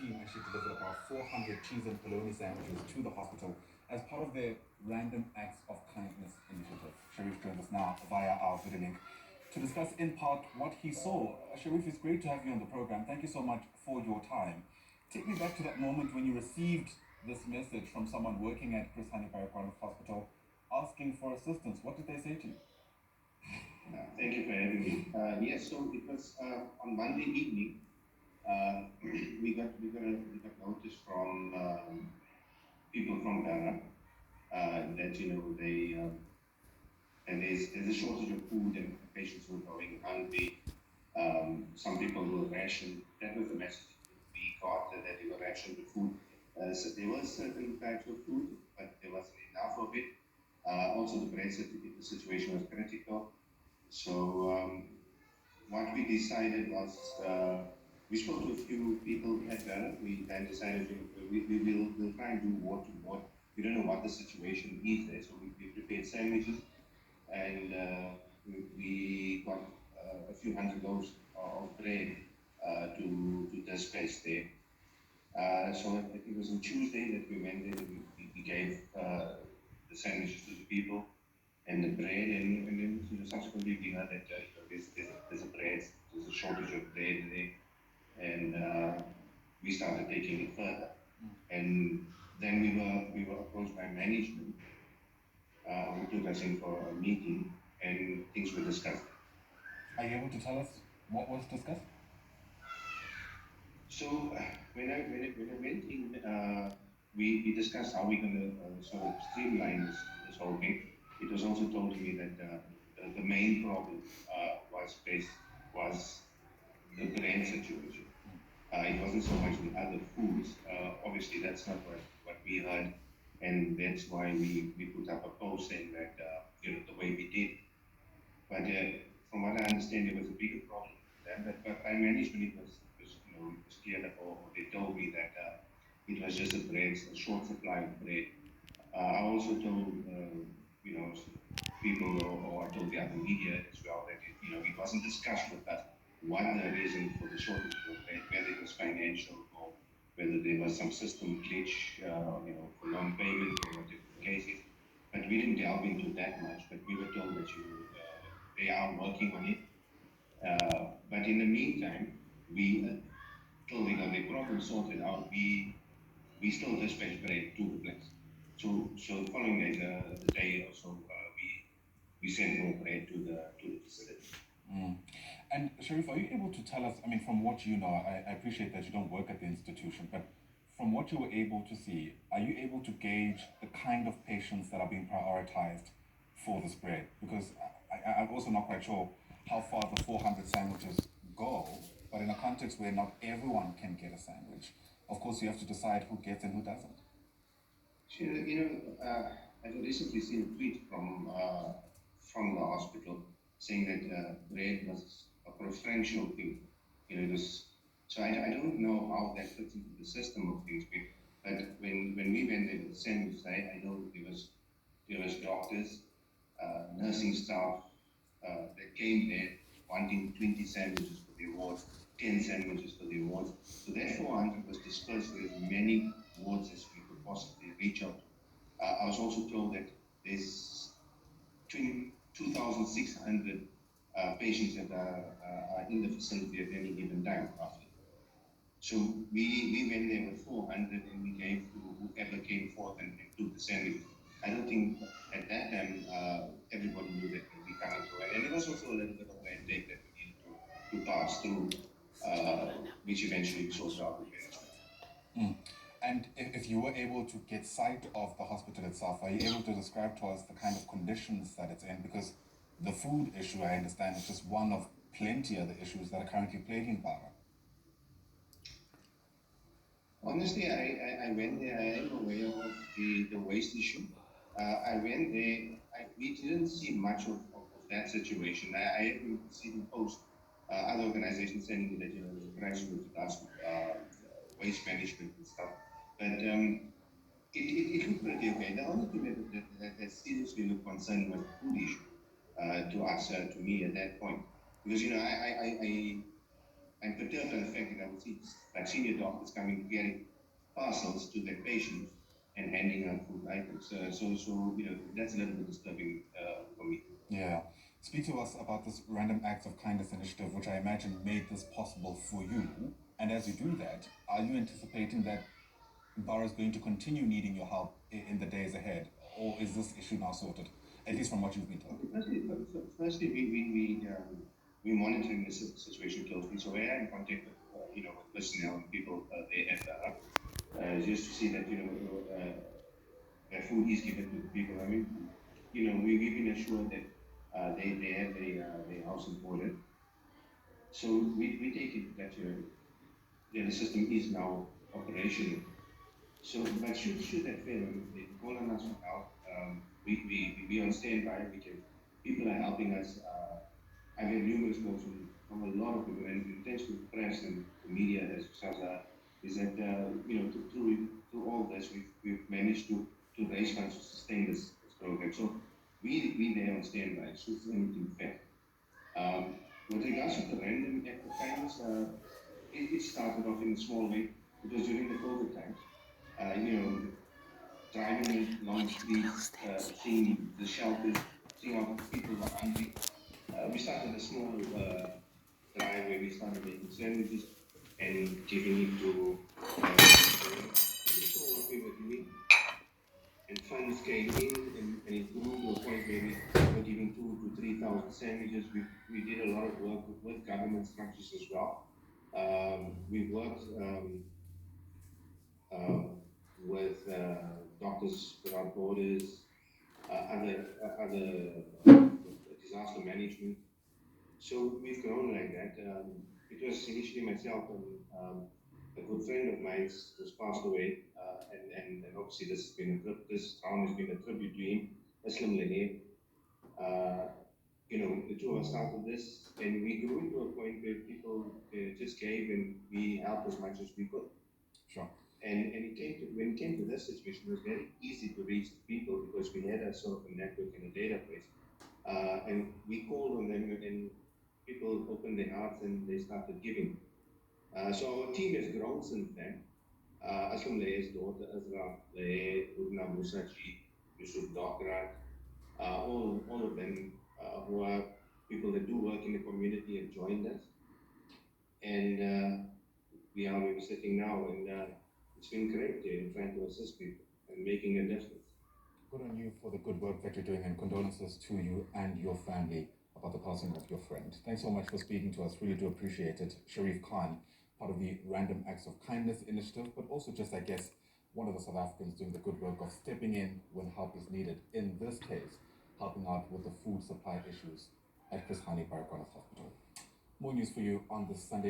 team actually delivered about 400 cheese and bologna sandwiches to the hospital as part of their Random Acts of Kindness initiative. Sharif joins us now via our video link to discuss in part what he saw. Sharif, it's great to have you on the program. Thank you so much for your time. Take me back to that moment when you received this message from someone working at Chris Hani Baragwanath Hospital asking for assistance. What did they say to you? Thank you for having me. Yes, so it was on Monday evening. We got notice from people from Ghana that and there's a shortage of food and patients who are going hungry. Some people were rationed. That was the message we got, that they were rationed with food. So there was certain types of food, but there wasn't enough of it. Also, the bread situation was critical. So what we decided was we spoke to a few people at Ghana. We then decided we'll try and do ward to ward. We don't know what the situation is there, so we prepared sandwiches and we got a few hundred loaves of bread to this place there. So it was on Tuesday that we went there. We gave the sandwiches to the people and the bread, and then subsequently we heard that there's a shortage of bread there, and we started taking it further. And then we were approached by management, who took us in for a meeting, and things were discussed. Are you able to tell us what was discussed? So when I went in, we discussed how we're going to sort of streamline this whole thing. It was also told to me that the main problem was the bread situation. It wasn't so much the other foods. Obviously, that's not what we heard, and that's why we put up a post saying that the way we did. But from what I understand, there was a bigger problem then. But by management, it was clear that, or they told me that it was just a short supply of bread. I also told people, or I told the other media as well, that it wasn't discussed with us what the reason for the shortage was, whether it was financial or whether there was some system glitch, for non-payment or whatever the case is. But we didn't delve into that much. But we were told that they are working on it. But in the meantime, till we got the problem sorted out, we still dispatch bread to the place. So the following day, the day or so, we sent more bread to the facility. And Sharif, are you able to tell us, I mean, from what you know, I appreciate that you don't work at the institution, but from what you were able to see, are you able to gauge the kind of patients that are being prioritized for this bread? Because I'm also not quite sure how far the 400 sandwiches go, but in a context where not everyone can get a sandwich, of course you have to decide who gets and who doesn't. I've recently seen a tweet from the hospital saying that bread was a preferential thing. So I don't know how that fits into the system of things. But when we went there with the sandwiches, I know there was doctors, nursing staff that came there wanting 20 sandwiches for the awards, 10 sandwiches for the awards. So that 400 was dispersed with as many wards as we could possibly reach out to. I was also told that there's 2,600 patients that are in the facility at any given time, roughly. So we went there with 400 and we gave to whoever came forth and took the sandwich. I don't think at that time everybody knew that we'd be coming to it. And there was also a little bit of red tape that we needed to pass through, which eventually we sorted out with management. And if you were able to get sight of the hospital itself, are you able to describe to us the kind of conditions that it's in? Because the food issue, I understand, is just one of plenty other issues that are currently plaguing Bara. Honestly, I went there. I am aware of the waste issue. I went there. We didn't see much of that situation. I haven't seen post other organizations saying that there's a crisis with regards to waste management and stuff. But it looked pretty okay. The only thing that seriously looked concerning was the food issue to us, to me at that point. Because, I'm perturbed by the fact that I would see like senior doctors coming carrying parcels to their patients and handing out food items. So that's a little bit disturbing for me. Yeah. Speak to us about this Random Acts of Kindness initiative, which I imagine made this possible for you. And as you do that, are you anticipating that Borough is going to continue needing your help in the days ahead? Or is this issue now sorted, at least from what you've been told? Okay, firstly, we're monitoring the situation closely. So we are in contact with with personnel and people there at the hub, just to see that that food is given to the people. I mean, we've been assured that they have their house imported. So we take it that the system is now operational. So, but should that fail, I mean, they call on us for help. We on standby. People are helping us. I've had numerous calls from a lot of people, and thanks to the press and the media as well as is that through all this we've managed to raise funds to sustain this program. So we there on standby should anything fail. With regards to the random act of kindness, it started off in a small way. It was during the COVID times. Driving along the streets, seeing the shelters, seeing how people were hungry. We started a small drive where we started making sandwiches and giving it to people saw what we were doing. And funds came in, and it grew to a point where we were giving 2,000 to 3,000 sandwiches. We did a lot of work with government structures as well. We worked with Doctors Without Borders, other disaster management. So we've grown like that. It was initially myself and a good friend of mine was passed away, and obviously this town has been a tribute to him, Muslim Lene. The two of us started this, and we grew into a point where people just gave, and we helped as much as we could. Sure. And when it came to this situation, it was very easy to reach people because we had a sort of a network and a database. And we called on them, and people opened their hearts and they started giving. So our team has grown since then. Aslam Le's daughter, Azra Le, Rubna Musaji, Yusuf Dokrat, all of them who are people that do work in the community have joined us. And we are where we're sitting now, and it's been great trying to assist people and making a difference. Good on you for the good work that you're doing, and condolences to you and your family about the passing of your friend. Thanks so much for speaking to us. Really do appreciate it. Sharif Khan, part of the Random Acts of Kindness initiative, but also just, I guess, one of the South Africans doing the good work of stepping in when help is needed. In this case, helping out with the food supply issues at Chris Hani Baragwanath Hospital. More news for you on this Sunday.